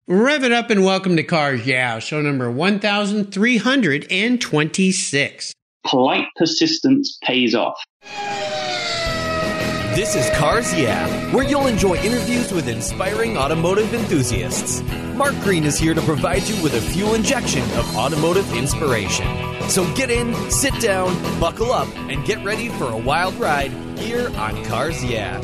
Rev it up and welcome to Cars Yeah, show number 1326. Polite persistence pays off. This is Cars Yeah, where you'll enjoy interviews with inspiring automotive enthusiasts. Mark Green is here to provide you with a fuel injection of automotive inspiration. So get in, sit down, buckle up, and get ready for a wild ride here on Cars Yeah.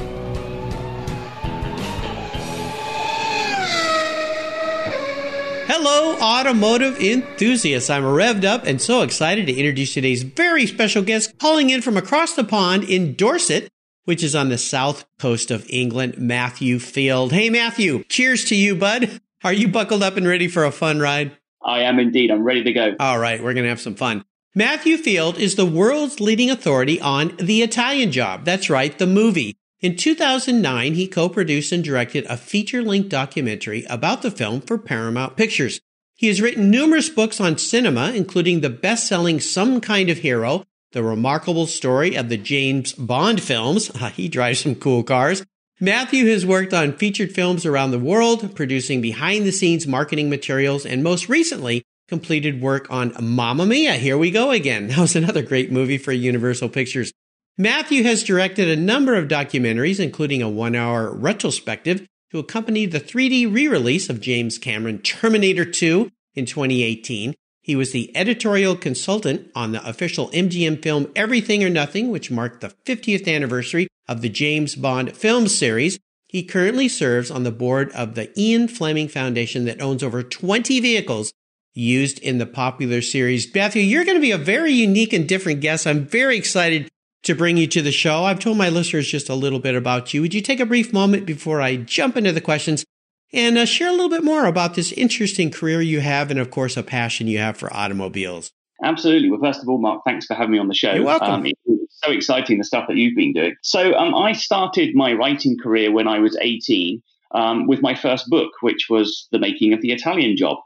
Hello, automotive enthusiasts. I'm revved up and so excited to introduce today's very special guest calling in from across the pond in Dorset, which is on the south coast of England, Matthew Field. Hey, Matthew, cheers to you, bud. Are you buckled up and ready for a fun ride? I am indeed. I'm ready to go. All right, we're going to have some fun. Matthew Field is the world's leading authority on The Italian Job. That's right, the movie. In 2009, he co-produced and directed a feature-length documentary about the film for Paramount Pictures. He has written numerous books on cinema, including the best-selling Some Kind of Hero, the remarkable story of the James Bond films. He drives some cool cars. Matthew has worked on featured films around the world, producing behind-the-scenes marketing materials, and most recently completed work on Mamma Mia, Here We Go Again. That was another great movie for Universal Pictures. Matthew has directed a number of documentaries, including a 1-hour retrospective to accompany the 3D re-release of James Cameron Terminator 2 in 2018. He was the editorial consultant on the official MGM film Everything or Nothing, which marked the 50th anniversary of the James Bond film series. He currently serves on the board of the Ian Fleming Foundation that owns over 20 vehicles used in the popular series. Matthew, you're going to be a very unique and different guest. I'm very excited to bring you to the show. I've told my listeners just a little bit about you. Would you take a brief moment before I jump into the questions and share a little bit more about this interesting career you have and, of course, a passion you have for automobiles? Absolutely. Well, first of all, Mark, thanks for having me on the show. You're welcome. It's so exciting, the stuff that you've been doing. So I started my writing career when I was 18 with my first book, which was The Making of the Italian Job.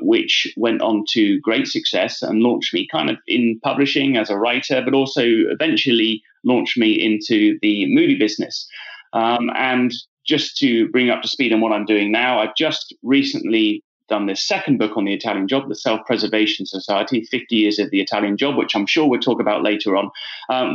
Which went on to great success and launched me kind of in publishing as a writer, but also eventually launched me into the movie business. And just to bring up to speed on what I'm doing now, I've just recently done this second book on the Italian Job, The Self-Preservation Society, 50 Years of the Italian Job, which I'm sure we'll talk about later on,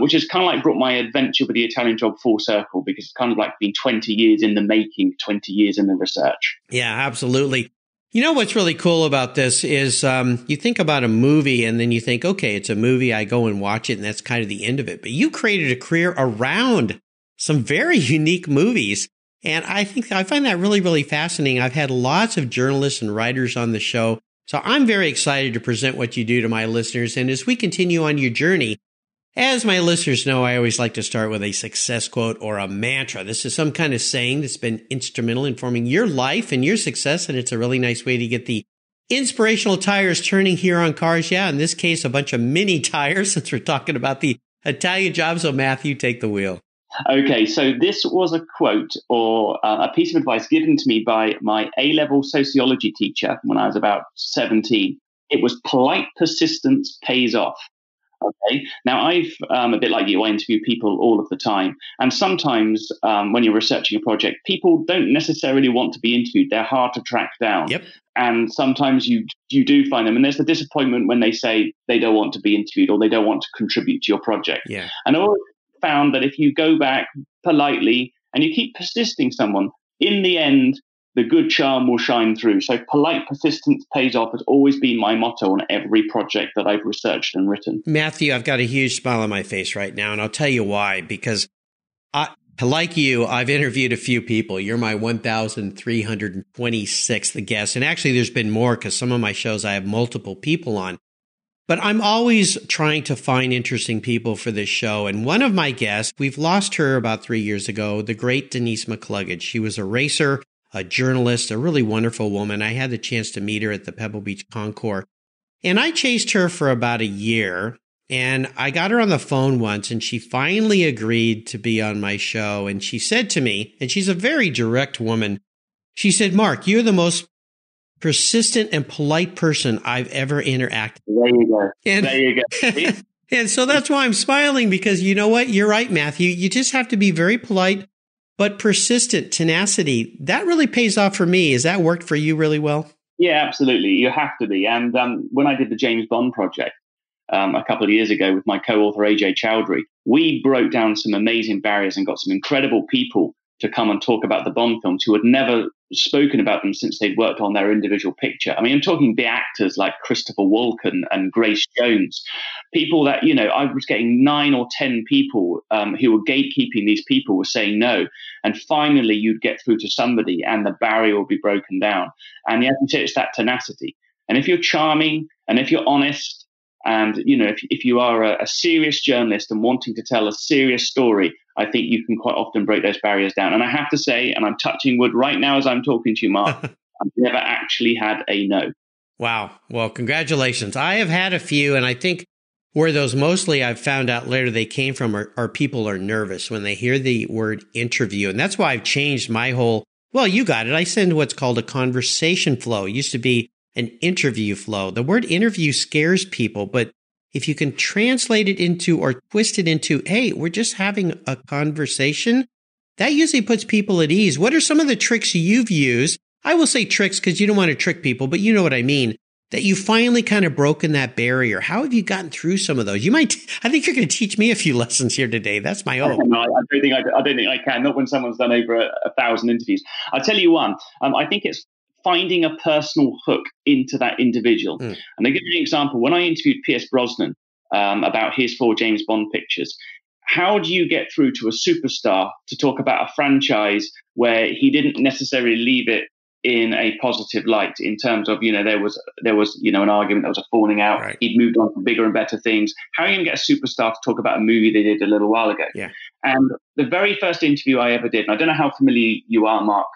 which has kind of like brought my adventure with the Italian Job full circle, because it's kind of like been 20 years in the making, 20 years in the research. Yeah, absolutely. You know what's really cool about this is you think about a movie and then you think, okay, it's a movie, I go and watch it, and that's kind of the end of it. But you created a career around some very unique movies. And I find that really, really fascinating. I've had lots of journalists and writers on the show. So I'm very excited to present what you do to my listeners. And as we continue on your journey, as my listeners know, I always like to start with a success quote or a mantra. This is some kind of saying that's been instrumental in forming your life and your success, and it's a really nice way to get the inspirational tires turning here on Cars Yeah. In this case, a bunch of mini tires, since we're talking about the Italian Job. So Matthew, take the wheel. Okay, so this was a quote or a piece of advice given to me by my A-level sociology teacher when I was about 17. It was polite persistence pays off. Okay. Now, I've a bit like you, I interview people all of the time. And sometimes when you're researching a project, people don't necessarily want to be interviewed. They're hard to track down. Yep. And sometimes you do find them. And there's the disappointment when they say they don't want to be interviewed or they don't want to contribute to your project. Yeah. And I always found that if you go back politely and you keep persisting someone, in the end, the good charm will shine through. So polite persistence pays off has always been my motto on every project that I've researched and written. Matthew, I've got a huge smile on my face right now, and I'll tell you why. Because like you, I've interviewed a few people. You're my 1,326th guest. And actually, there's been more because some of my shows I have multiple people on. But I'm always trying to find interesting people for this show. And one of my guests, we've lost her about 3 years ago, the great Denise McCluggage. She was a racer, a journalist, a really wonderful woman. I had the chance to meet her at the Pebble Beach Concours. And I chased her for about a year. And I got her on the phone once, and she finally agreed to be on my show. And she said to me, and she's a very direct woman, she said, "Mark, you're the most persistent and polite person I've ever interacted with." There you go. And, there you go. and so that's why I'm smiling, because you know what? You're right, Matthew. You just have to be very polite, but persistent tenacity, that really pays off for me. Has that worked for you really well? Yeah, absolutely. You have to be. And when I did the James Bond project a couple of years ago with my co-author, AJ Chowdhury, we broke down some amazing barriers and got some incredible people to come and talk about the Bond films who had never spoken about them since they'd worked on their individual picture. I mean, I'm talking big actors like Christopher Walken and Grace Jones, people that, I was getting 9 or 10 people who were gatekeeping these people were saying no. And finally, you'd get through to somebody and the barrier will be broken down. And as you say, it's that tenacity. And if you're charming and if you're honest, and, if you are a serious journalist and wanting to tell a serious story, I think you can quite often break those barriers down. And I have to say, and I'm touching wood right now as I'm talking to you, Mark, I've never actually had a no. Wow. Well, congratulations. I have had a few, and I think where those mostly I've found out later they came from are people are nervous when they hear the word interview. And that's why I've changed my whole, well, you got it. I send what's called a conversation flow. It used to be an interview flow. The word interview scares people, but if you can translate it into or twist it into, hey, we're just having a conversation, that usually puts people at ease. What are some of the tricks you've used? I will say tricks because you don't want to trick people, but you know what I mean, that you finally kind of broken that barrier. How have you gotten through some of those? I think you're going to teach me a few lessons here today. That's my hope. No, I don't think I can. Not when someone's done over 1,000 interviews. I'll tell you one. I think it's finding a personal hook into that individual. And I'll give you an example. When I interviewed Pierce Brosnan about his 4 James Bond pictures, how do you get through to a superstar to talk about a franchise where he didn't necessarily leave it in a positive light in terms of, there was an argument, there was a falling out. Right. He'd moved on to bigger and better things. How are you going to get a superstar to talk about a movie they did a little while ago? Yeah. And the very first interview I ever did, and I don't know how familiar you are, Mark,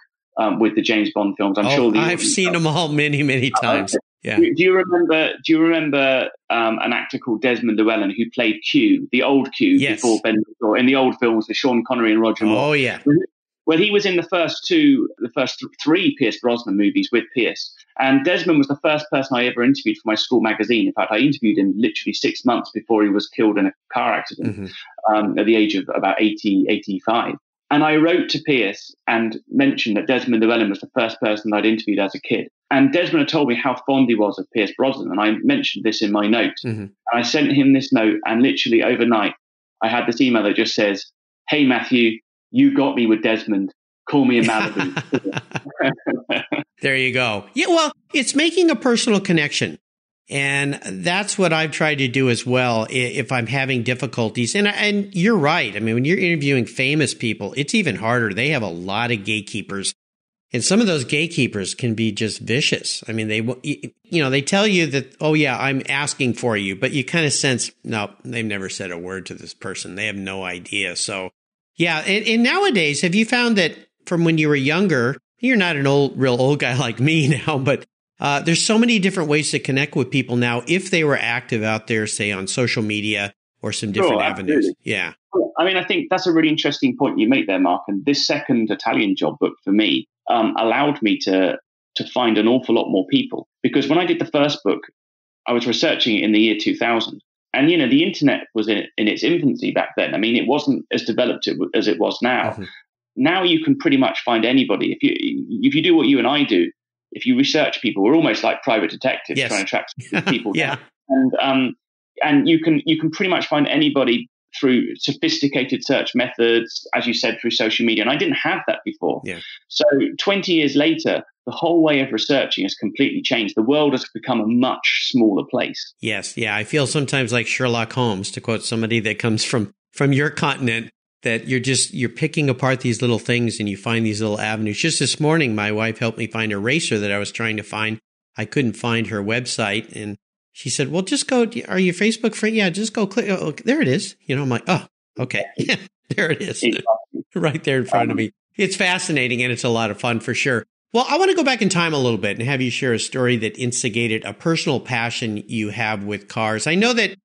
with the James Bond films. I'm sure I've seen them all many, many times. Yeah. Do you remember an actor called Desmond Llewellyn who played Q, the old Q, yes, before Ben, in the old films with Sean Connery and Roger Moore? Oh yeah. Well, he was in the first 3 Pierce Brosnan movies with Pierce, and Desmond was the first person I ever interviewed for my school magazine. In fact, I interviewed him literally 6 months before he was killed in a car accident at the age of about 85. And I wrote to Pierce and mentioned that Desmond Llewellyn was the first person I'd interviewed as a kid. And Desmond had told me how fond he was of Pierce Brosnan. And I mentioned this in my note. And I sent him this note, and literally overnight, I had this email that just says, "Hey, Matthew, you got me with Desmond. Call me in Malibu." There you go. Yeah, well, it's making a personal connection. And that's what I've tried to do as well if I'm having difficulties. And you're right. I mean, when you're interviewing famous people, it's even harder. They have a lot of gatekeepers. And some of those gatekeepers can be just vicious. I mean, they tell you that, oh, yeah, I'm asking for you. But you kind of sense, no, they've never said a word to this person. They have no idea. So, yeah. And nowadays, have you found that from when you were younger, you're not an real old guy like me now, but there's so many different ways to connect with people now if they were active out there, say on social media or some different avenues. Absolutely. Yeah. I mean, I think that's a really interesting point you make there, Mark. And this second Italian job book for me allowed me to find an awful lot more people. Because when I did the first book, I was researching it in the year 2000. And, the internet was in its infancy back then. I mean, it wasn't as developed as it was now. Now you can pretty much find anybody. If you do what you and I do, if you research people, we're almost like private detectives trying to track people down. And you can pretty much find anybody through sophisticated search methods, as you said, through social media. And I didn't have that before. Yeah. So 20 years later, the whole way of researching has completely changed. The world has become a much smaller place. Yes. Yeah. I feel sometimes like Sherlock Holmes, to quote somebody that comes from your continent, that you're picking apart these little things and you find these little avenues. Just this morning, my wife helped me find a racer that I was trying to find. I couldn't find her website. And she said, well, just go, are you Facebook friend? Yeah, just go click. Oh, there it is. I'm like, oh, okay. Yeah, there it is. Right there in front of me. It's fascinating and it's a lot of fun for sure. Well, I want to go back in time a little bit and have you share a story that instigated a personal passion you have with cars. I know that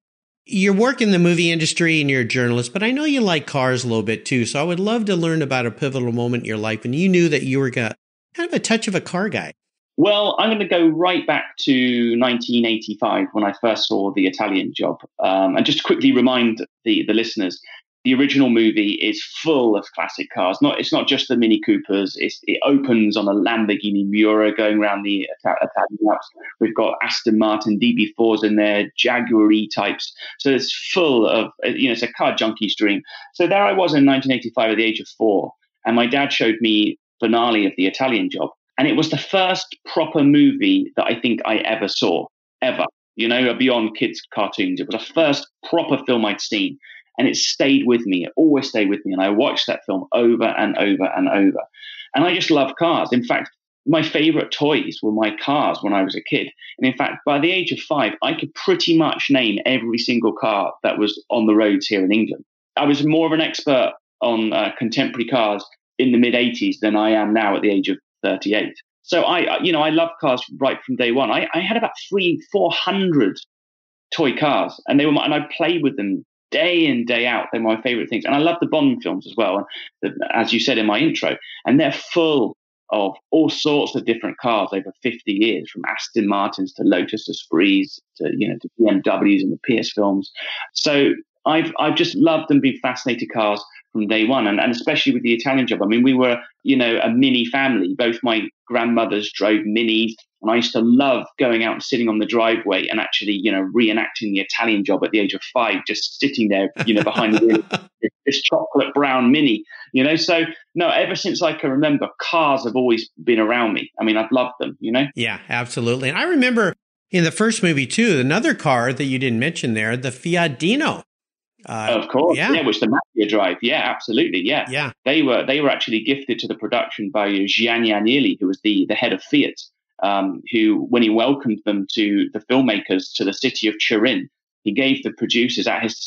you work in the movie industry and you're a journalist, but I know you like cars a little bit too. So I would love to learn about a pivotal moment in your life when you knew that you were kind of a touch of a car guy. Well, I'm going to go right back to 1985 when I first saw The Italian Job. And just quickly remind the listeners, the original movie is full of classic cars. It's not just the Mini Coopers. It opens on a Lamborghini Miura going around the Italian Alps. We've got Aston Martin DB4s in there, Jaguar E-types. So it's full of, it's a car junkie's dream. So there I was in 1985 at the age of 4, and my dad showed me finale of The Italian Job. And it was the first proper movie that I think I ever saw, ever, beyond kids' cartoons. It was the first proper film I'd seen. And it stayed with me. It always stayed with me. And I watched that film over and over and over. And I just love cars. In fact, my favorite toys were my cars when I was a kid. And in fact, by the age of 5, I could pretty much name every single car that was on the roads here in England. I was more of an expert on contemporary cars in the mid-'80s than I am now at the age of 38. So I loved cars right from day one. I had about 400 toy cars, and I played with them day in, day out. They're my favorite things. And I love the Bond films as well, as you said in my intro. And they're full of all sorts of different cars over 50 years, from Aston Martins to Lotus Esprits to BMWs and the PS films. So I've just loved and been fascinated cars from day one, and especially with The Italian Job. I mean, we were, a mini family. Both my grandmothers drove minis, and I used to love going out and sitting on the driveway and actually, reenacting The Italian Job at the age of 5, just sitting there, behind the wheel, this chocolate brown mini, So, no, ever since I can remember, cars have always been around me. I mean, I've loved them, Yeah, absolutely. And I remember in the first movie, too, another car that you didn't mention there, the Fiat Dino. Of course, which the Mafia drive. Yeah, absolutely. Yeah. They were actually gifted to the production by Gianni Agnelli, who was the head of Fiat, who, when he welcomed them to the filmmakers to the city of Turin, he gave the producers at his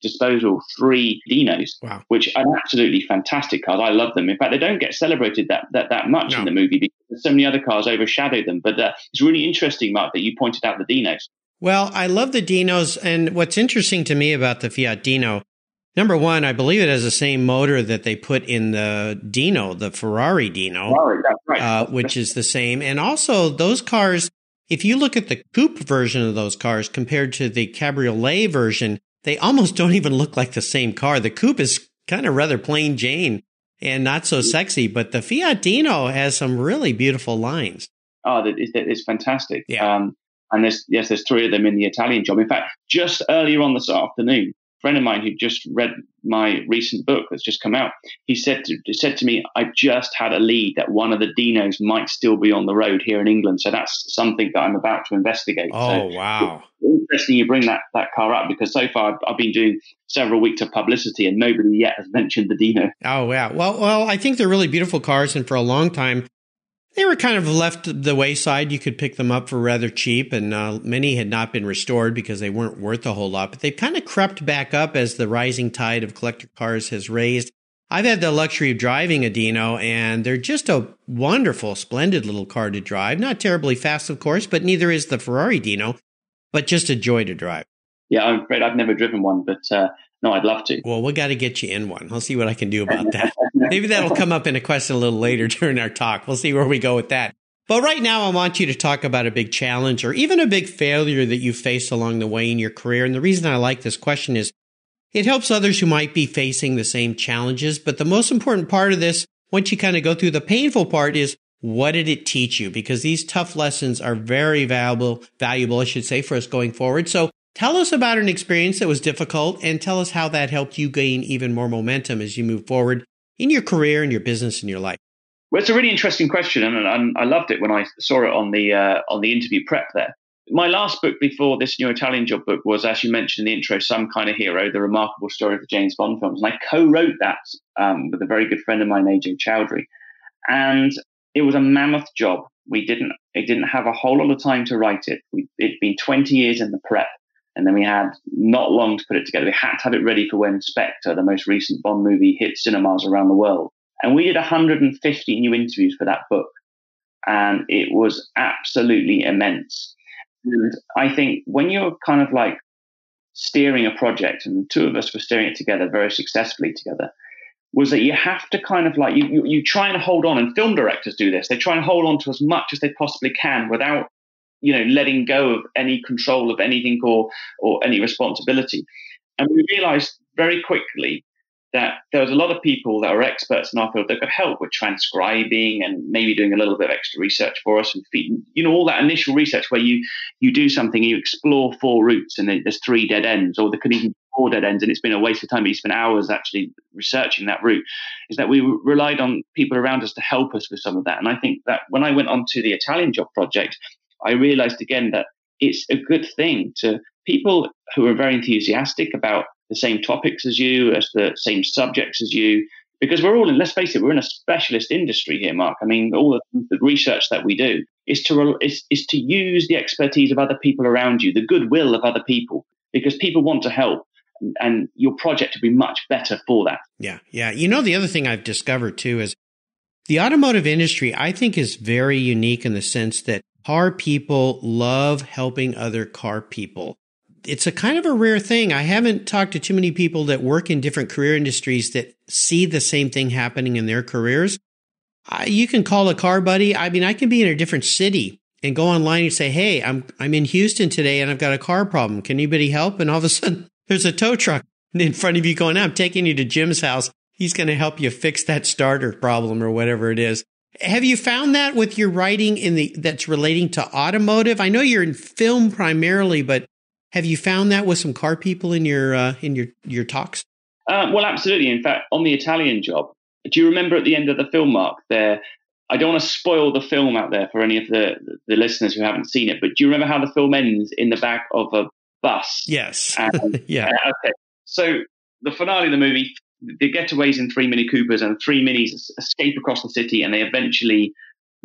disposal 3 Dinos, which are absolutely fantastic cars. I love them. In fact, they don't get celebrated that much in the movie because so many other cars overshadow them. But it's really interesting, Mark, that you pointed out the Dinos. Well, I love the Dinos, and what's interesting to me about the Fiat Dino, number one, I believe it has the same motor that they put in the Dino, the Ferrari Dino, that's right. Which is the same. And also, those cars, if you look at the coupe version of those cars compared to the cabriolet version, they almost don't even look like the same car. The coupe is kind of rather plain Jane and not so sexy, but the Fiat Dino has some really beautiful lines. Oh, it's fantastic. Yeah. And there's 3 of them in The Italian Job. In fact, just earlier on this afternoon, a friend of mine who just read my recent book that's just come out, he said to me, I just had a lead that one of the Dinos might still be on the road here in England. So that's something that I'm about to investigate. Oh, wow. It's interesting you bring that car up, because so far I've been doing several weeks of publicity and nobody yet has mentioned the Dino. Oh, yeah. Well, I think they're really beautiful cars. And for a long time, they were kind of left the wayside. You could pick them up for rather cheap, and many had not been restored because they weren't worth a whole lot. But they've kind of crept back up as the rising tide of collector cars has raised. I've had the luxury of driving a Dino, and they're just a wonderful, splendid little car to drive. Not terribly fast, of course, but neither is the Ferrari Dino, but just a joy to drive. Yeah, I'm afraid I've never driven one, but no, I'd love to. Well, we got to get you in one. I'll see what I can do about that. Maybe that'll come up in a question a little later during our talk. We'll see where we go with that. But right now, I want you to talk about a big challenge or even a big failure that you faced along the way in your career. And the reason I like this question is it helps others who might be facing the same challenges. But the most important part of this, once you kind of go through the painful part, is what did it teach you? Because these tough lessons are very valuable, I should say, for us going forward. So tell us about an experience that was difficult and tell us how that helped you gain even more momentum as you move forward in your career and your business and your life. Well, it's a really interesting question, and I loved it when I saw it on the interview prep there. My last book before this new Italian Job book was, as you mentioned in the intro, Some Kind of Hero, the remarkable story of the James Bond films. And I co-wrote that with a very good friend of mine, AJ Chowdhury. And it was a mammoth job. It didn't have a whole lot of time to write it. It'd been 20 years in the prep. And then we had not long to put it together. We had to have it ready for when Spectre, the most recent Bond movie, hit cinemas around the world. And we did 150 new interviews for that book. And it was absolutely immense. And I think when you're kind of like steering a project, and the two of us were steering it together very successfully together, was that you have to kind of like, you try and hold on, and film directors do this. They try and hold on to as much as they possibly can without letting go of any control of anything or any responsibility. And we realized very quickly that there was a lot of people that are experts in our field that could help with transcribing and maybe doing a little bit of extra research for us and all that initial research where you do something, you explore 4 routes and there's 3 dead ends, or there could even be 4 dead ends and it's been a waste of time, but you spent hours actually researching that route, is that we relied on people around us to help us with some of that. And I think that when I went on to the Italian Job project, I realized again that it's a good thing to people who are very enthusiastic about the same topics as you, as the same subjects as you, because we're all in, let's face it, we're in a specialist industry here, Mark. I mean, all the research that we do is to use the expertise of other people around you, the goodwill of other people, because people want to help, and your project will be much better for that. Yeah. The other thing I've discovered too is the automotive industry, I think, is very unique in the sense that car people love helping other car people. It's a kind of a rare thing. I haven't talked to too many people that work in different career industries that see the same thing happening in their careers. You can call a car buddy. I mean, I can be in a different city and go online and say, hey, I'm in Houston today and I've got a car problem. Can anybody help? And all of a sudden there's a tow truck in front of you going, I'm taking you to Jim's house. He's going to help you fix that starter problem or whatever it is. Have you found that with your writing that's relating to automotive? I know you're in film primarily, but have you found that with some car people in your talks? Well, absolutely. In fact, on the Italian Job, do you remember at the end of the film, Mark, there, I don't want to spoil the film out there for any of the listeners who haven't seen it, but do you remember how the film ends in the back of a bus? Yes. Yeah. Okay. So the finale of the movie, the getaways in 3 Mini Coopers, and 3 Minis escape across the city, and they eventually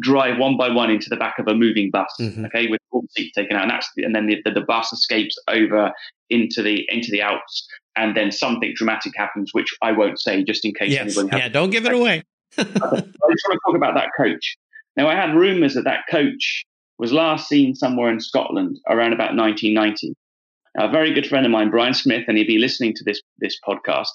drive one by one into the back of a moving bus, okay, with all the seats taken out, and then the bus escapes over into the Alps, and then something dramatic happens, which I won't say, just in case anybody has. Yeah, don't give it away. I just want to talk about that coach. Now, I had rumours that coach was last seen somewhere in Scotland around about 1990. Now, a very good friend of mine, Brian Smith, and he'd be listening to this podcast.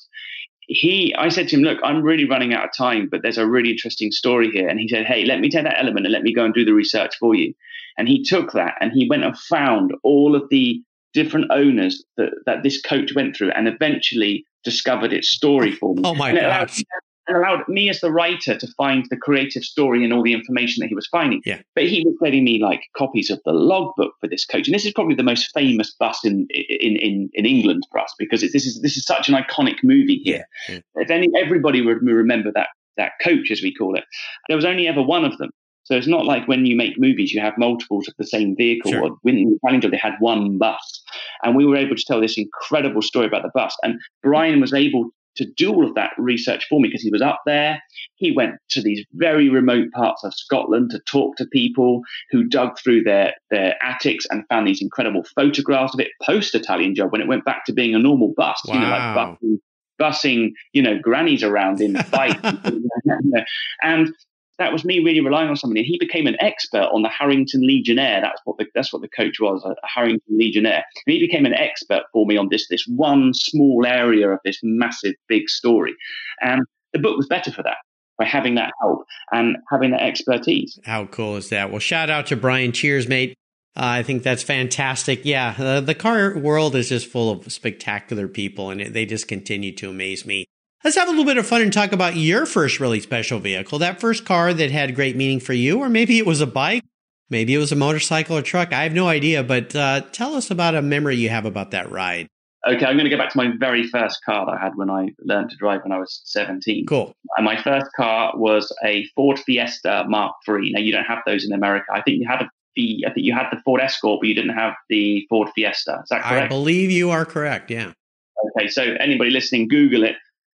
I said to him, look, I'm really running out of time, but there's a really interesting story here. And he said, hey, let me take that element and let me go and do the research for you. And he took that and he went and found all of the different owners that this coach went through and eventually discovered its story for me. Oh my gosh. It allowed me as the writer to find the creative story and all the information that he was finding. Yeah. But he was getting me like copies of the logbook for this coach. And this is probably the most famous bus in England for us, because this is such an iconic movie here. Yeah. If everybody would remember that coach, as we call it, there was only ever one of them. So it's not like when you make movies, you have multiples of the same vehicle. Sure. Or in the Italian Job, they had one bus. And we were able to tell this incredible story about the bus. And Brian was able to do all of that research for me because he was up there. He went to these very remote parts of Scotland to talk to people who dug through their attics and found these incredible photographs of it post-Italian Job, when it went back to being a normal bus. Wow. Like busing grannies around in bikes. And that was me really relying on somebody. He became an expert on the Harrington Legionnaire. That's what the coach was, a Harrington Legionnaire. And he became an expert for me on this one small area of this massive, big story. And the book was better for that, by having that help and having that expertise. How cool is that? Well, shout out to Brian. Cheers, mate. I think that's fantastic. Yeah, the car world is just full of spectacular people, and they just continue to amaze me. Let's have a little bit of fun and talk about your first really special vehicle, that first car that had great meaning for you, or maybe it was a bike, maybe it was a motorcycle or truck. I have no idea, but tell us about a memory you have about that ride. Okay, I'm going to go back to my very first car that I had when I learned to drive when I was 17. Cool. And my first car was a Ford Fiesta Mark III. Now, you don't have those in America. I think you had the Ford Escort, but you didn't have the Ford Fiesta. Is that correct? I believe you are correct, yeah. Okay, so anybody listening, Google it,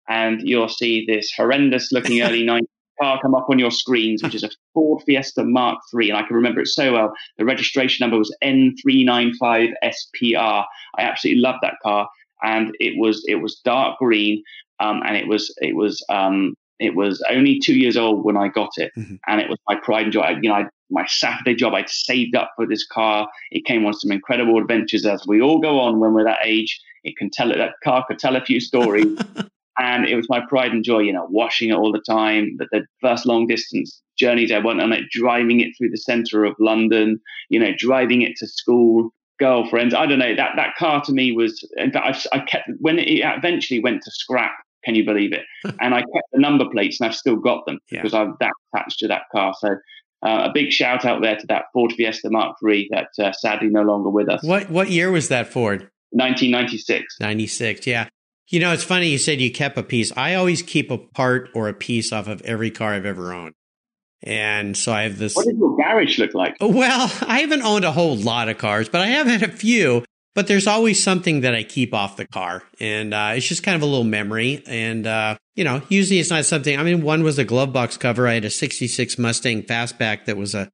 and you'll see this horrendous-looking early 90s car come up on your screens, which is a Ford Fiesta Mark III, and I can remember it so well. The registration number was N395SPR. I absolutely loved that car, and it was dark green, and it was only 2 years old when I got it, and it was my pride and joy. My Saturday job, I'd saved up for this car. It came on some incredible adventures, as we all go on when we're that age. That car could tell a few stories. And it was my pride and joy, washing it all the time. But the first long distance journeys I went on it, driving it through the center of London, driving it to school, girlfriends. I don't know, that car to me was, in fact, I kept, when it eventually went to scrap Can you believe it? And I kept the number plates, and I've still got them because I've that attached to that car. So a big shout out there to that Ford Fiesta Mark III that sadly no longer with us. What year was that Ford? 1996. 96, yeah. You know, it's funny you said you kept a piece. I always keep a part or a piece off of every car I've ever owned. And so I have this. What does your garage look like? Well, I haven't owned a whole lot of cars, but I have had a few. But there's always something that I keep off the car. And it's just kind of a little memory. And, usually it's not something. I mean, one was a glove box cover. I had a 66 Mustang Fastback that was a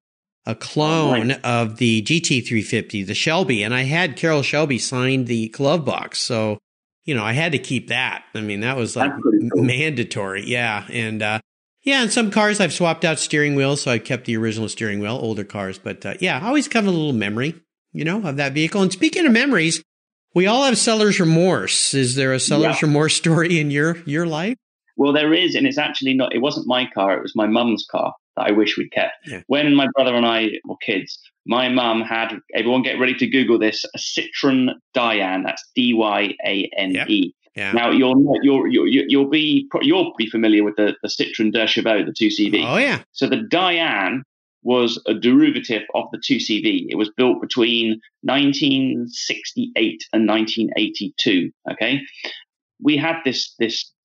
clone of the GT350, the Shelby. And I had Carroll Shelby sign the glove box. So, I had to keep that. I mean, that was like cool. Mandatory. Yeah. And, and some cars I've swapped out steering wheels. So I kept the original steering wheel, older cars. But, I always have a little memory, of that vehicle. And speaking of memories, we all have seller's remorse. Is there a seller's remorse story in your life? Well, there is. And it's actually not, it wasn't my car. It was my mum's car that I wish we'd kept. Yeah. When my brother and I were kids, my mum had, everyone get ready to Google this, a Citroen Dyane. That's Dyane. Yeah. Now you'll be pretty familiar with the Citroen Derchevaux, the 2CV. Oh yeah. So the Dyane was a derivative of the 2CV. It was built between 1968 and 1982. Okay, we had this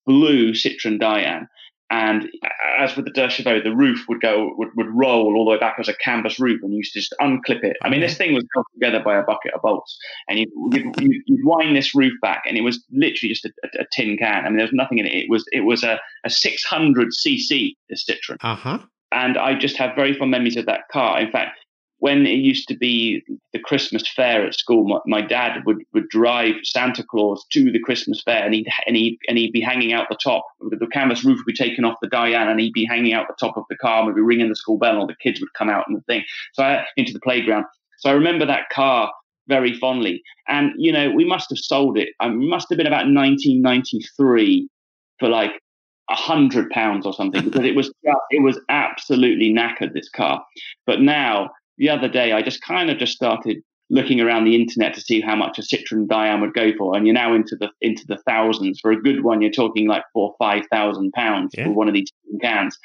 blue Citroen Dyane. And as with the Derchevaux, the roof would roll all the way back as a canvas roof, and you used to just unclip it. I mean, this thing was held together by a bucket of bolts, and you'd wind this roof back, and it was literally just a tin can. I mean, there was nothing in it. It was a 600cc, this Citroen. Uh-huh. And I just have very fond memories of that car. In fact, when it used to be the Christmas fair at school, my dad would drive Santa Claus to the Christmas fair, and he'd be hanging out the top. The canvas roof would be taken off the Dyane, and he'd be hanging out the top of the car, and we'd be ringing the school bell, and all the kids would come out and the thing. Into the playground. So I remember that car very fondly. And we must have sold it. It must have been about 1993 for like £100 or something, because it was absolutely knackered, this car. But now, the other day, I just started looking around the internet to see how much a Citroen Dyane would go for, and you're now into the thousands. For a good one, you're talking like £4,000 or £5,000 for one of these cans.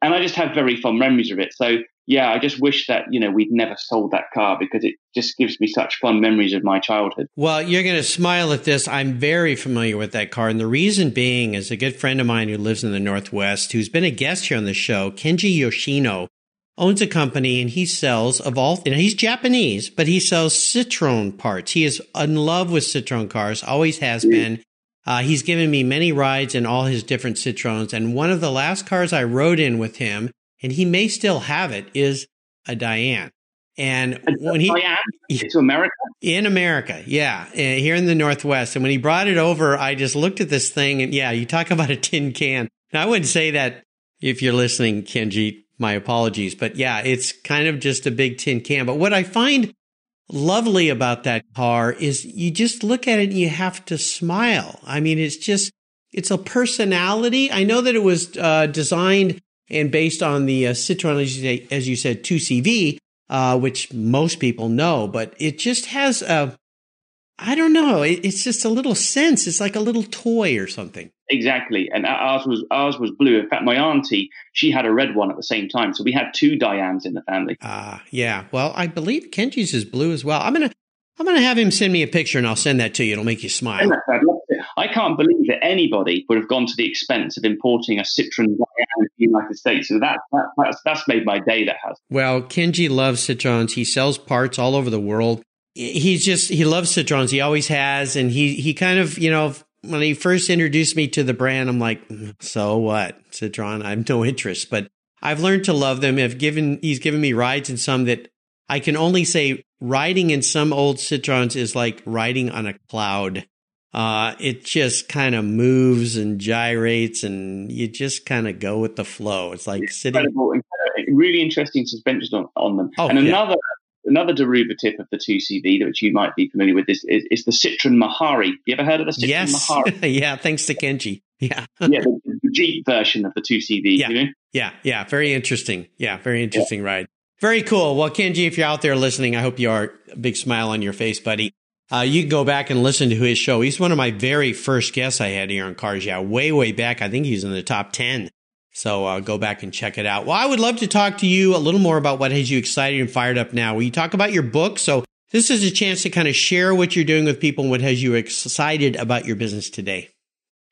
And I just have very fond memories of it. So I just wish that we'd never sold that car, because it just gives me such fond memories of my childhood. Well, you're going to smile at this. I'm very familiar with that car, and the reason being is a good friend of mine who lives in the Northwest, who's been a guest here on the show, Kenji Yoshino, owns a company, and he sells he's Japanese, but he sells Citroen parts. He is in love with Citroen cars, always has been. He's given me many rides in all his different Citroens. And one of the last cars I rode in with him, and he may still have it, is a Dyane. And to America? In America, yeah, here in the Northwest. And when he brought it over, I just looked at this thing, and you talk about a tin can. Now, I wouldn't say that if you're listening, Kenji. My apologies. But it's kind of just a big tin can. But what I find lovely about that car is you just look at it and you have to smile. I mean, it's a personality. I know that it was designed and based on the Citroen, as you said, 2CV, which most people know, but it just has I don't know. It's just a little sense. It's like a little toy or something. Exactly. And ours was blue. In fact, my auntie, she had a red one at the same time. So we had two Dyanes in the family. Yeah. Well, I believe Kenji's is blue as well. I'm going to have him send me a picture, and I'll send that to you. It'll make you smile. I can't believe that anybody would have gone to the expense of importing a Citroen Dyane to the United States. So that's made my day, that has. Well, Kenji loves Citroens. He sells parts all over the world. He loves Citroens. He always has. And he kind of, when he first introduced me to the brand, I'm like, so what? Citroen, I have no interest. But I've learned to love them. He's given me rides in some that I can only say riding in some old Citroens is like riding on a cloud. It just kind of moves and gyrates, and you just kind of go with the flow. It's like incredible, really interesting suspensions on them. Oh, and another derivative of the 2CV, which you might be familiar with, is the Citroen Mahari. You ever heard of the Citroen Mahari? Yeah, thanks to Kenji. Yeah. The Jeep version of the 2CV. Yeah. Very interesting. Yeah, very interesting ride. Very cool. Well, Kenji, if you're out there listening, I hope you are. A big smile on your face, buddy. You can go back and listen to his show. He's one of my very first guests I had here on Cars Yeah, way back. I think he's in the top 10. So go back and check it out. Well, I would love to talk to you a little more about what has you excited and fired up now. Will you talk about your book? So this is a chance to kind of share what you're doing with people and what has you excited about your business today.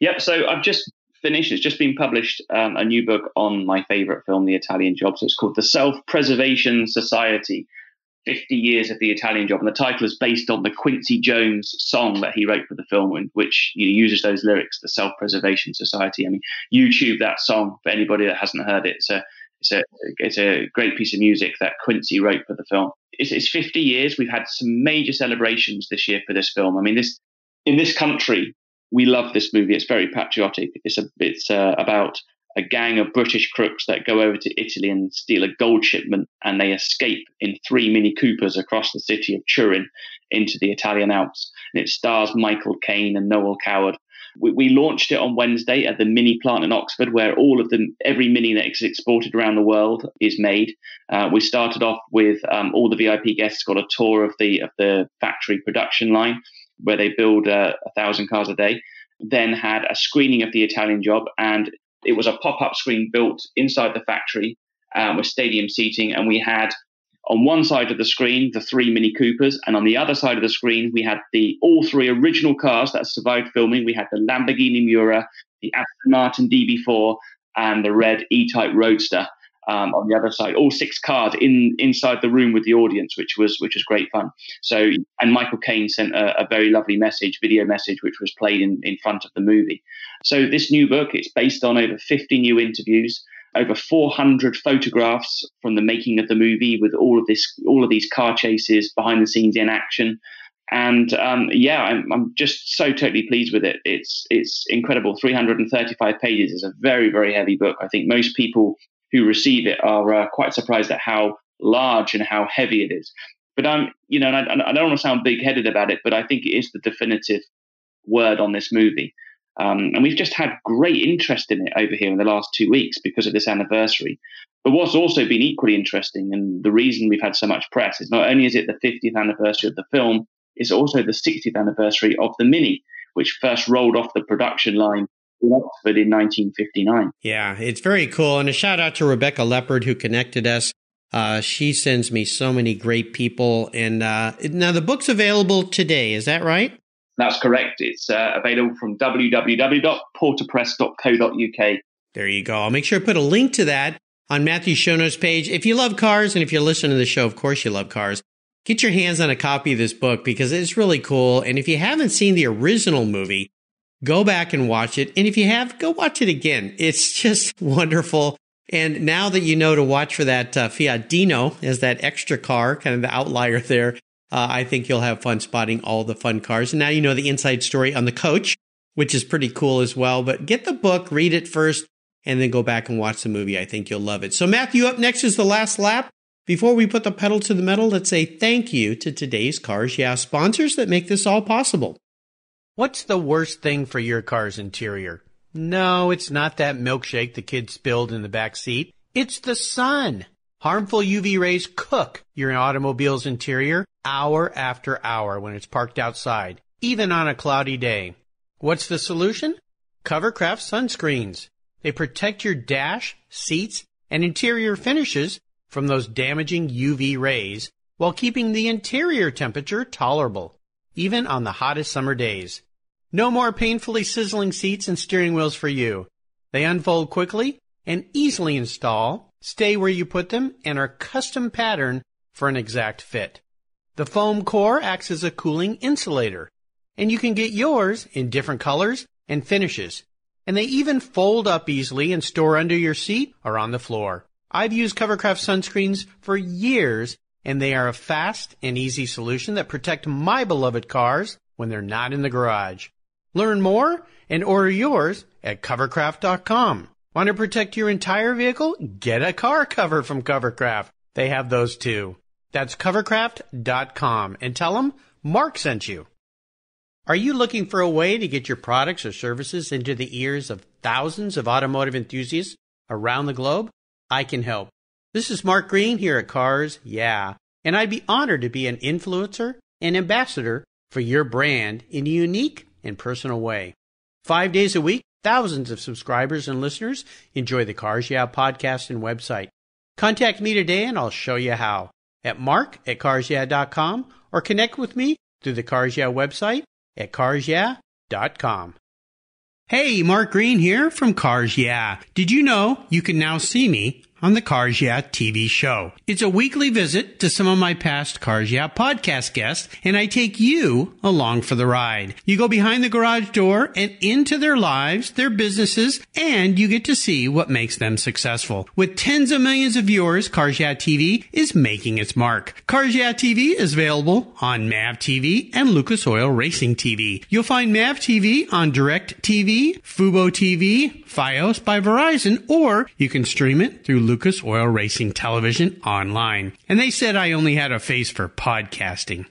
Yep. So I've just finished. It's just been published, a new book on my favorite film, The Italian Job. So it's called The Self-Preservation Society, 50 Years of the Italian Job. And the title is based on the Quincy Jones song that he wrote for the film, in which he uses those lyrics, The Self-Preservation Society. I mean, YouTube that song for anybody that hasn't heard it. It's a great piece of music that Quincy wrote for the film. It's 50 years. We've had some major celebrations this year for this film. I mean, in this country, we love this movie. It's very patriotic. It's about a gang of British crooks that go over to Italy and steal a gold shipment, and they escape in 3 Mini Coopers across the city of Turin into the Italian Alps. And it stars Michael Caine and Noel Coward. We launched it on Wednesday at the Mini plant in Oxford, where every Mini that is exported around the world is made. We started off with all the VIP guests got a tour of the factory production line, where they build 1,000 cars a day. Then had a screening of The Italian Job, and it was a pop-up screen built inside the factory with stadium seating. And we had on one side of the screen the 3 Mini Coopers, and on the other side of the screen we had all 3 original cars that survived filming. We had the Lamborghini Miura, the Aston Martin DB4, and the red E-Type Roadster on the other side. All 6 cars inside the room with the audience, which was great fun. So, and Michael Caine sent a very lovely video message, which was played in front of the movie. So this new book, it's based on over 50 new interviews, over 400 photographs from the making of the movie, with all of these car chases, behind the scenes in action. And I'm just so totally pleased with it. It's incredible. 335 pages is a very, very heavy book. I think most people who receive it are quite surprised at how large and how heavy it is. But I don't want to sound big-headed about it, but I think it is the definitive word on this movie. And we've just had great interest in it over here in the last 2 weeks because of this anniversary. But what's also been equally interesting, and the reason we've had so much press, is not only is it the 50th anniversary of the film, it's also the 60th anniversary of the Mini, which first rolled off the production line in Oxford in 1959. Yeah, it's very cool. And a shout out to Rebecca Leopard, who connected us. She sends me so many great people. And now the book's available today. Is that right? That's correct. It's available from www.porterpress.co.uk. There you go. I'll make sure to put a link to that on Matthew's show notes page. If you love cars, and if you're listening to the show, of course you love cars, get your hands on a copy of this book because it's really cool. And if you haven't seen the original movie, go back and watch it. And if you have, go watch it again. It's just wonderful. And now that you know to watch for that Fiat Dino as that extra car, kind of the outlier there, I think you'll have fun spotting all the fun cars. And now you know the inside story on the coach, which is pretty cool as well. But get the book, read it first, and then go back and watch the movie. I think you'll love it. So Matthew, up next is the last lap. Before we put the pedal to the metal, let's say thank you to today's Cars Yeah sponsors that make this all possible. What's the worst thing for your car's interior? No, it's not that milkshake the kid spilled in the back seat. It's the sun. Harmful UV rays cook your automobile's interior hour after hour when it's parked outside, even on a cloudy day. What's the solution? Covercraft sunscreens. They protect your dash, seats, and interior finishes from those damaging UV rays while keeping the interior temperature tolerable, even on the hottest summer days. No more painfully sizzling seats and steering wheels for you. They unfold quickly and easily install, stay where you put them, and are custom patterned for an exact fit. The foam core acts as a cooling insulator, and you can get yours in different colors and finishes. And they even fold up easily and store under your seat or on the floor. I've used Covercraft sunscreens for years, and they are a fast and easy solution that protect my beloved cars when they're not in the garage. Learn more and order yours at covercraft.com. Want to protect your entire vehicle? Get a car cover from Covercraft. They have those too. That's covercraft.com, and tell them Mark sent you. Are you looking for a way to get your products or services into the ears of thousands of automotive enthusiasts around the globe? I can help. This is Mark Green here at Cars Yeah, and I'd be honored to be an influencer and ambassador for your brand in a unique and personal way. 5 days a week, thousands of subscribers and listeners enjoy the Cars Yeah podcast and website. Contact me today and I'll show you how at mark@carsyeah.com or connect with me through the Cars Yeah website at carsyeah.com. Hey, Mark Green here from Cars Yeah. Did you know you can now see me on the Cars Yeah TV show? It's a weekly visit to some of my past Cars Yeah podcast guests, and I take you along for the ride. You go behind the garage door and into their lives, their businesses, and you get to see what makes them successful. With tens of millions of viewers, Cars Yeah TV is making its mark. Cars Yeah TV is available on MAV TV and Lucas Oil Racing TV. You'll find MAV TV on Direct TV, Fubo TV, Fios by Verizon, or you can stream it through Lucas Oil Racing Television online. And they said I only had a face for podcasting.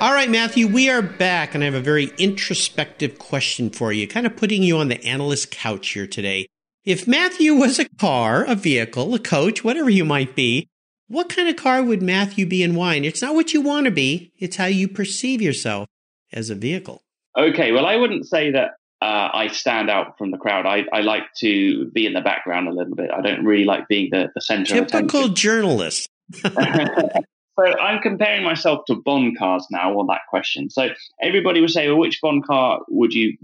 All right, Matthew, we are back, and I have a very introspective question for you, kind of putting you on the analyst couch here today. If Matthew was a car, a vehicle, a coach, whatever you might be, what kind of car would Matthew be and why? And it's not what you want to be, it's how you perceive yourself as a vehicle. Okay, well, I wouldn't say that I stand out from the crowd. I like to be in the background a little bit. I don't really like being the center of attention. Typical journalist. So I'm comparing myself to Bond cars now on that question. So everybody would say, well, which Bond car would you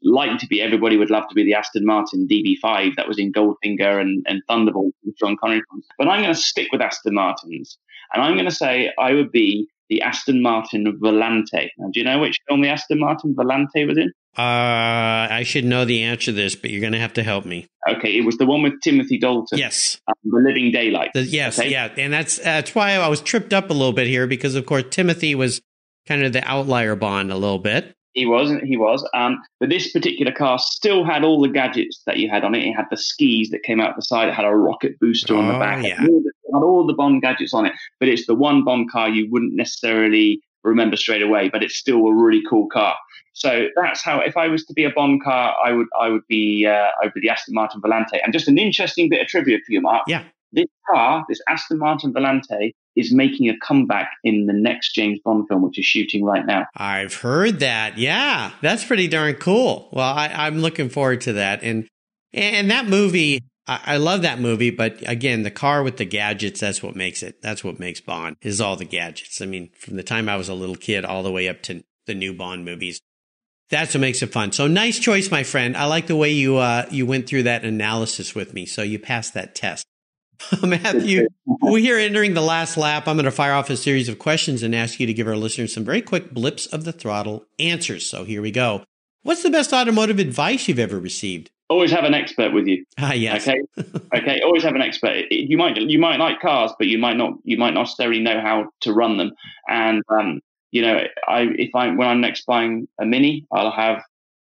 like to be? Everybody would love to be the Aston Martin DB5 that was in Goldfinger and Thunderbolt with Sean Connery. But I'm going to stick with Aston Martins. And I'm going to say I would be the Aston Martin Volante. Now, do you know which film the Aston Martin Volante was in? I should know the answer to this, but you're going to have to help me. Okay, it was the one with Timothy Dalton. Yes. The Living Daylight. Yes, okay? yeah. And that's why I was tripped up a little bit here, because, of course, Timothy was kind of the outlier Bond a little bit. He was. But this particular car still had all the gadgets that you had on it. It had the skis that came out the side. It had a rocket booster on the back. Yeah. It had all the Bond gadgets on it. But it's the one Bond car you wouldn't necessarily remember straight away, but it's still a really cool car. So that's how, if I was to be a Bond car, I would be the Aston Martin Volante. And just an interesting bit of trivia for you, Mark. Yeah. This car, this Aston Martin Volante, is making a comeback in the next James Bond film, which is shooting right now. I've heard that. Yeah, that's pretty darn cool. Well, I'm looking forward to that. And that movie, I love that movie. But again, the car with the gadgets, that's what makes it. That's what makes Bond, is all the gadgets. I mean, from the time I was a little kid all the way up to the new Bond movies. That's what makes it fun. So nice choice, my friend. I like the way you went through that analysis with me. So you passed that test. Matthew, we're entering the last lap. I'm going to fire off a series of questions and ask you to give our listeners some very quick blips of the throttle answers. So here we go. What's the best automotive advice you've ever received? Always have an expert with you. Yes. Okay. Always have an expert. You might like cars, but you might not necessarily know how to run them. And when I'm next buying a Mini, I'll have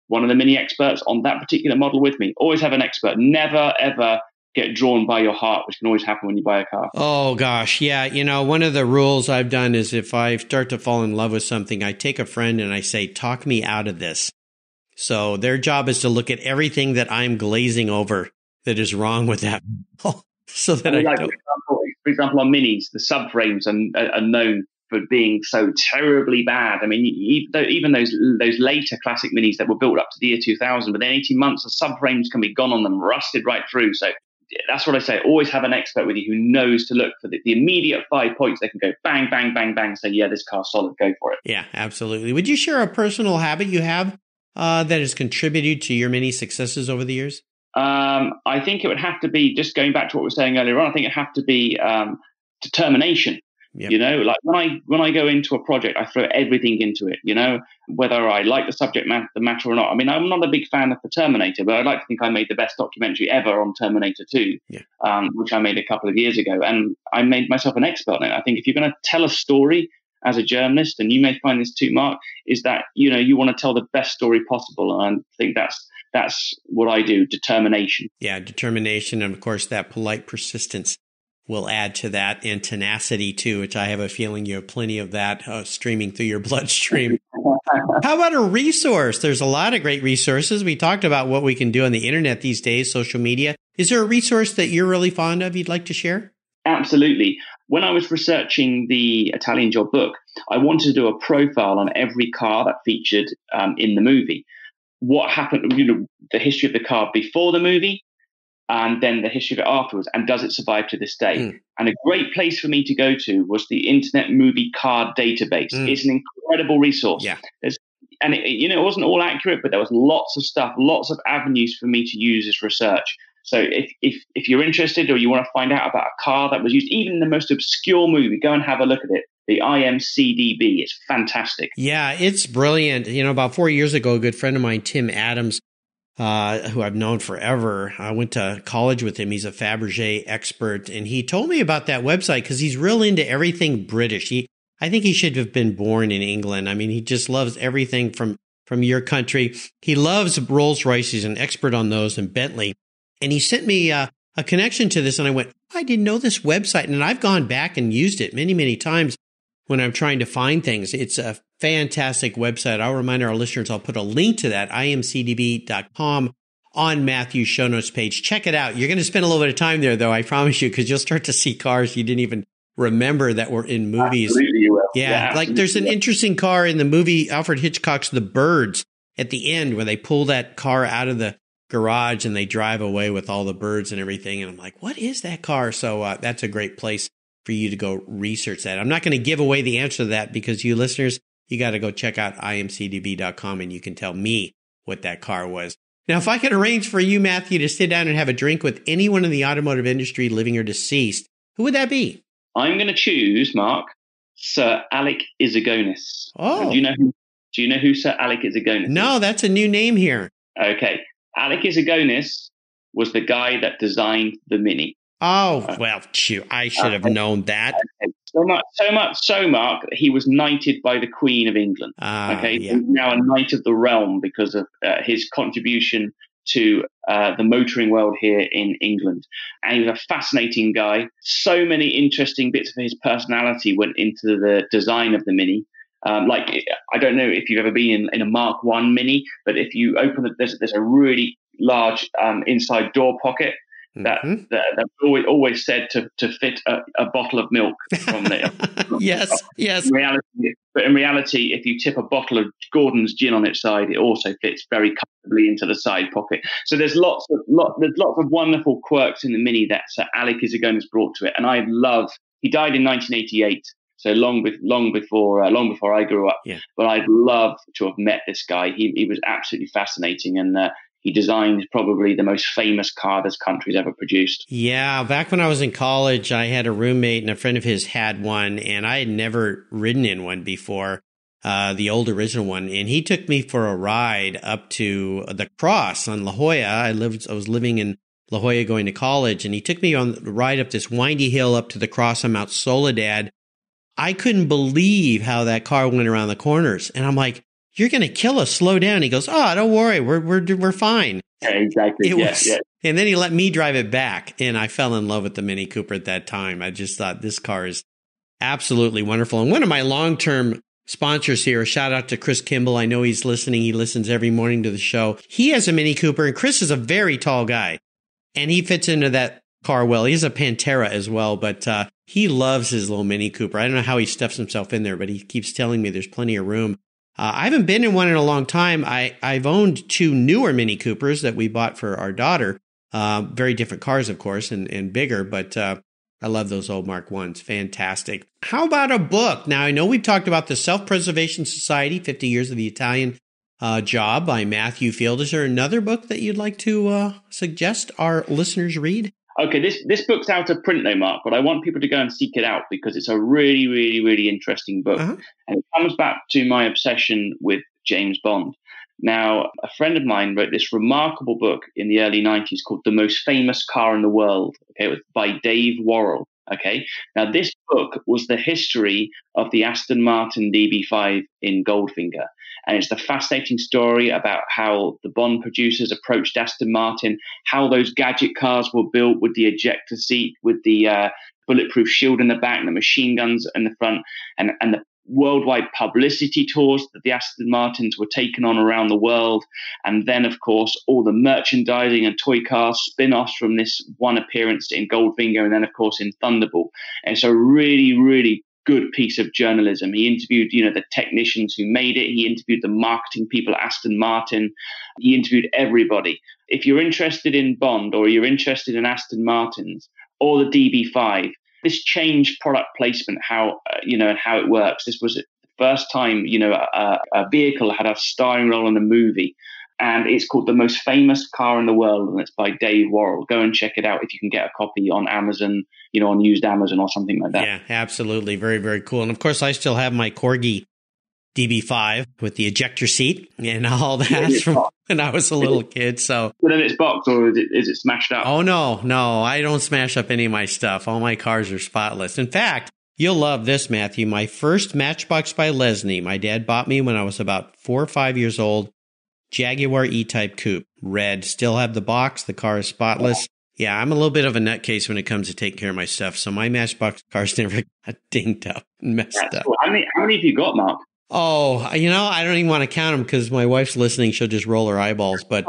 one of the Mini experts on that particular model with me. Always have an expert. Never ever get drawn by your heart, which can always happen when you buy a car. Oh, gosh. Yeah. One of the rules I've done is if I start to fall in love with something, I take a friend and I say, talk me out of this. So their job is to look at everything that I'm glazing over that is wrong with that. So that for example, on Minis, the subframes are known for being so terribly bad. I mean, even those later classic Minis that were built up to the year 2000, within 18 months, the subframes can be gone on them, rusted right through. So that's what I say. Always have an expert with you who knows to look for the immediate 5 points. They can go bang, bang, bang, bang. Say, yeah, this car's solid. Go for it. Yeah, absolutely. Would you share a personal habit you have that has contributed to your many successes over the years? I think it would have to be, just going back to what we were saying earlier on, I think it have to be determination. Yep. Like when I go into a project, I throw everything into it, whether I like the subject matter or not. I mean, I'm not a big fan of the Terminator, but I'd like to think I made the best documentary ever on Terminator 2, which I made a couple of years ago. And I made myself an expert on it. I think if you're going to tell a story as a journalist, and you may find this too, Mark, is that, you want to tell the best story possible. And I think that's what I do, determination. Yeah, determination. And of course, that polite persistence will add to that, and tenacity too, which I have a feeling you have plenty of that streaming through your bloodstream. How about a resource? There's a lot of great resources. We talked about what we can do on the internet these days, social media. Is there a resource that you're really fond of you'd like to share? Absolutely. When I was researching the Italian Job book, I wanted to do a profile on every car that featured in the movie. What happened, the history of the car before the movie, and then the history of it afterwards, and does it survive to this day? And a great place for me to go to was the Internet Movie Card Database. It's an incredible resource. Yeah. And it wasn't all accurate, but there was lots of stuff, lots of avenues for me to use as research. So if you're interested or you want to find out about a car that was used, even in the most obscure movie, go and have a look at it. The IMCDB, it's fantastic. Yeah, it's brilliant. About 4 years ago, a good friend of mine, Tim Adams, who I've known forever, I went to college with him. He's a Fabergé expert, and he told me about that website because he's real into everything British. I think he should have been born in England. I mean, he just loves everything from your country. He loves Rolls Royce. He's an expert on those, and Bentley. And he sent me a connection to this, and I went, I didn't know this website. And I've gone back and used it many, many times when I'm trying to find things. It's a fantastic website. I'll remind our listeners, I'll put a link to that, imcdb.com, on Matthew's show notes page. Check it out. You're going to spend a little bit of time there, though, I promise you, because you'll start to see cars you didn't even remember that were in movies. Absolutely, you will. Yeah, like there's an interesting car in the movie Alfred Hitchcock's The Birds at the end where they pull that car out of the garage and they drive away with all the birds and everything. And I'm like, what is that car? So that's a great place for you to go research that. I'm not going to give away the answer to that because you listeners, you got to go check out imcdb.com and you can tell me what that car was. Now, if I could arrange for you, Matthew, to sit down and have a drink with anyone in the automotive industry, living or deceased, who would that be? I'm going to choose, Mark, Sir Alec Izagonis. Oh. Do you know who Sir Alec Izagonis is? No, that's a new name here. Okay. Alec Izagonis was the guy that designed the Mini. Oh, well, shoot, I should have known that. Okay. So much, Mark, he was knighted by the Queen of England. Yeah. He's now a Knight of the Realm because of his contribution to the motoring world here in England. And he was a fascinating guy. So many interesting bits of his personality went into the design of the Mini. I don't know if you've ever been in a Mark I Mini, but if you open it, there's a really large inside door pocket that always said to fit a bottle of milk from there. Yes. In reality, if you tip a bottle of Gordon's gin on its side, it also fits very comfortably into the side pocket. So there's lots of wonderful quirks in the Mini that Sir Alec Izagonis brought to it, and he died in 1988. So long before I grew up. Yeah. But I'd love to have met this guy. He was absolutely fascinating, and he designed probably the most famous car this country's ever produced. Yeah, back when I was in college, I had a roommate and a friend of his had one, and I had never ridden in one before, the old original one. And he took me for a ride up to the Cross on La Jolla. I was living in La Jolla going to college, and he took me on the ride up this windy hill up to the Cross on Mount Soledad. I couldn't believe how that car went around the corners. And I'm like, you're going to kill us. Slow down. He goes, oh, don't worry. We're fine. Yeah, exactly. Yeah. And then he let me drive it back. And I fell in love with the Mini Cooper at that time. I just thought this car is absolutely wonderful. And one of my long-term sponsors here, a shout out to Chris Kimball. I know he's listening. He listens every morning to the show. He has a Mini Cooper, and Chris is a very tall guy. And he fits into that car well. He has a Pantera as well, but he loves his little Mini Cooper. I don't know how he stuffs himself in there, but he keeps telling me there's plenty of room. I haven't been in one in a long time. I've owned two newer Mini Coopers that we bought for our daughter. Very different cars, of course, and bigger, but I love those old Mark I's. Fantastic. How about a book? Now, I know we've talked about the Self-Preservation Society, 50 Years of the Italian Job by Matthew Field. Is there another book that you'd like to suggest our listeners read? Okay, this book's out of print though, Mark, but I want people to go and seek it out because it's a really, really, really interesting book. Uh-huh. And it comes back to my obsession with James Bond. Now, a friend of mine wrote this remarkable book in the early 90s called The Most Famous Car in the World. Okay, it was by Dave Worrell. Okay, now this book was the history of the Aston Martin DB5 in Goldfinger. And it's the fascinating story about how the Bond producers approached Aston Martin, how those gadget cars were built with the ejector seat, with the bulletproof shield in the back and the machine guns in the front. And worldwide publicity tours that the Aston Martins were taken on around the world. And then, of course, all the merchandising and toy car spin-offs from this one appearance in Goldfinger and then, of course, in Thunderbolt. And it's a really, really good piece of journalism. He interviewed, the technicians who made it. He interviewed the marketing people at Aston Martin. He interviewed everybody. If you're interested in Bond or you're interested in Aston Martins or the DB5, this changed product placement, how it works. This was the first time, a vehicle had a starring role in a movie. And it's called The Most Famous Car in the World, and it's by Dave Worrell. Go and check it out if you can get a copy on Amazon, on used Amazon or something like that. Yeah, absolutely. Very, very cool. And of course, I still have my Corgi DB5 with the ejector seat and all that from when I was a little kid. So, but in its box, or is it smashed up? Oh, no, I don't smash up any of my stuff. All my cars are spotless. In fact, you'll love this, Matthew. My first Matchbox by Lesney, my dad bought me when I was about 4 or 5 years old. Jaguar E-Type Coupe, red. Still have the box. The car is spotless. Yeah, I'm a little bit of a nutcase when it comes to taking care of my stuff. So my Matchbox cars never got dinged up and messed up. Cool. How many have you got, Mark? Oh, I don't even want to count them because my wife's listening. She'll just roll her eyeballs. But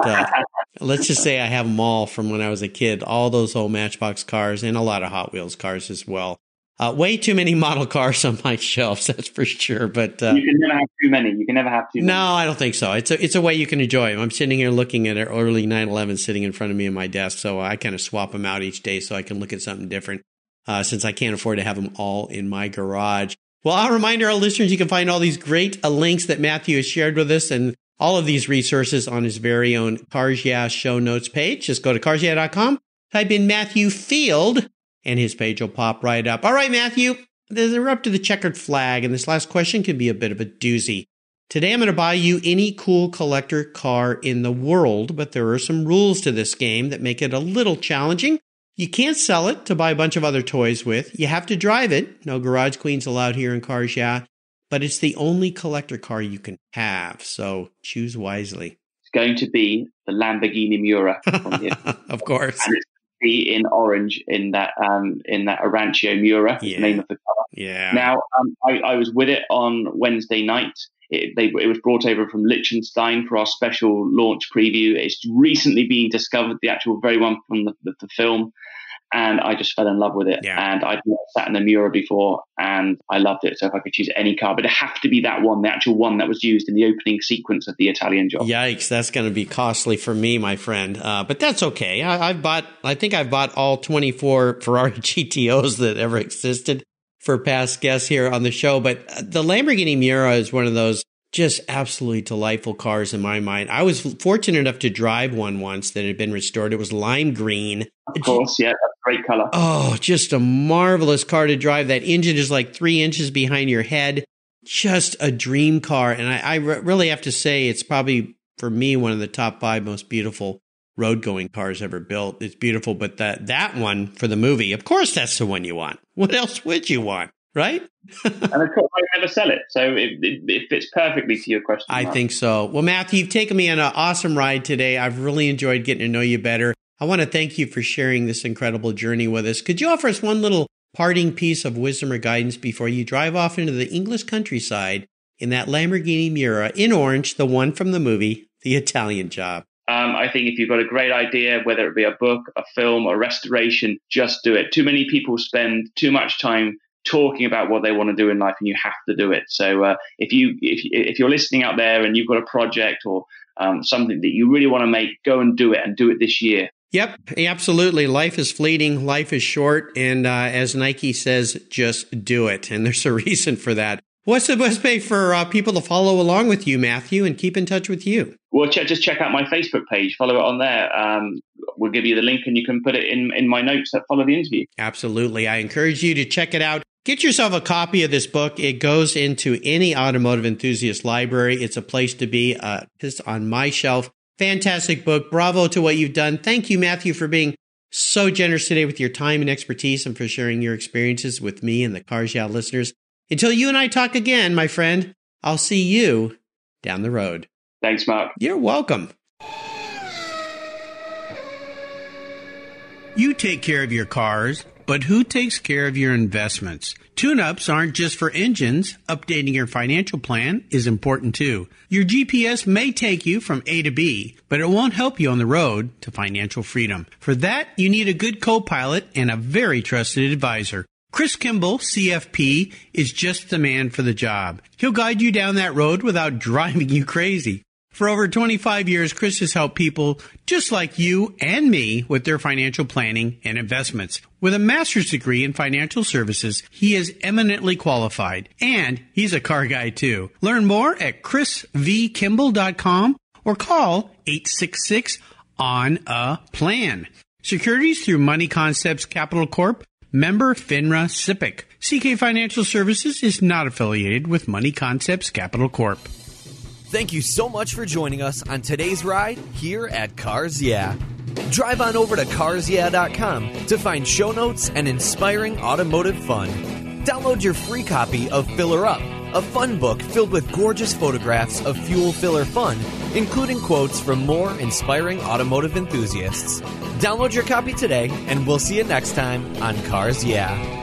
let's just say I have them all from when I was a kid. All those old Matchbox cars and a lot of Hot Wheels cars as well. Way too many model cars on my shelves, that's for sure. But you can never have too many. No, I don't think so. It's a way you can enjoy them. I'm sitting here looking at an early 911 sitting in front of me on my desk, so I kind of swap them out each day so I can look at something different. Since I can't afford to have them all in my garage. Well, I'll remind our listeners you can find all these great links that Matthew has shared with us and all of these resources on his very own Cars Yeah show notes page. Just go to carsyeah.com, type in Matthew Field, and his page will pop right up. All right, Matthew, we're up to the checkered flag, and this last question can be a bit of a doozy. Today, I'm going to buy you any cool collector car in the world, but there are some rules to this game that make it a little challenging. You can't sell it to buy a bunch of other toys with. You have to drive it. No garage queens allowed here in Cars Yeah, but it's the only collector car you can have, so choose wisely. It's going to be the Lamborghini Miura from here. Of course. And it's in orange in that Arancio Miura, yeah. The name of the car. Yeah. Now, I was with it on Wednesday night. It was brought over from Liechtenstein for our special launch preview. It's recently being discovered, the actual very one from the film. And I just fell in love with it. Yeah. And I'd not sat in a Miura before, and I loved it. So if I could choose any car, but it'd have to be that one, the actual one that was used in the opening sequence of the Italian Job. Yikes, that's going to be costly for me, my friend. But that's okay. I think I've bought all 24 Ferrari GTOs that ever existed for past guests here on the show. But the Lamborghini Miura is one of those just absolutely delightful cars in my mind. I was fortunate enough to drive one once that had been restored. It was lime green. Of course, yeah, that's a great color. Oh, just a marvelous car to drive. That engine is like 3 inches behind your head. Just a dream car. And I really have to say it's probably, for me, one of the top 5 most beautiful road-going cars ever built. It's beautiful, but that one for the movie, of course that's the one you want. What else would you want? Right? And of course, I never sell it. So it fits perfectly to your question. I think so. Well, Matthew, you've taken me on an awesome ride today. I've really enjoyed getting to know you better. I want to thank you for sharing this incredible journey with us. Could you offer us one little parting piece of wisdom or guidance before you drive off into the English countryside in that Lamborghini Miura in orange, the one from the movie, The Italian Job? I think if you've got a great idea, whether it be a book, a film, or restoration, just do it. Too many people spend too much time talking about what they want to do in life, and you have to do it. So if you're listening out there and you've got a project or something that you really want to make, go and do it, and do it this year. Yep, absolutely. Life is fleeting. Life is short. And as Nike says, just do it. And there's a reason for that. What's the best way for people to follow along with you, Matthew, and keep in touch with you? Well, just check out my Facebook page. Follow it on there. We'll give you the link, and you can put it in my notes that follow the interview. Absolutely. I encourage you to check it out. Get yourself a copy of this book. It goes into any automotive enthusiast library. It's a place to be. Just on my shelf. Fantastic book. Bravo to what you've done. Thank you, Matthew, for being so generous today with your time and expertise and for sharing your experiences with me and the Cars Yeah listeners. Until you and I talk again, my friend, I'll see you down the road. Thanks, Mark. You're welcome. You take care of your cars, but who takes care of your investments? Tune-ups aren't just for engines. Updating your financial plan is important too. Your GPS may take you from A to B, but it won't help you on the road to financial freedom. For that, you need a good co-pilot and a very trusted advisor. Chris Kimball, CFP, is just the man for the job. He'll guide you down that road without driving you crazy. For over 25 years, Chris has helped people just like you and me with their financial planning and investments. With a master's degree in financial services, he is eminently qualified, and he's a car guy too. Learn more at chrisvkimball.com or call 866-ON-A-PLAN. Securities through Money Concepts Capital Corp., member FINRA SIPC. CK Financial Services is not affiliated with Money Concepts Capital Corp. Thank you so much for joining us on today's ride here at Cars Yeah. Drive on over to carsyeah.com to find show notes and inspiring automotive fun. Download your free copy of Filler Up, a fun book filled with gorgeous photographs of fuel filler fun, including quotes from more inspiring automotive enthusiasts. Download your copy today, and we'll see you next time on Cars Yeah.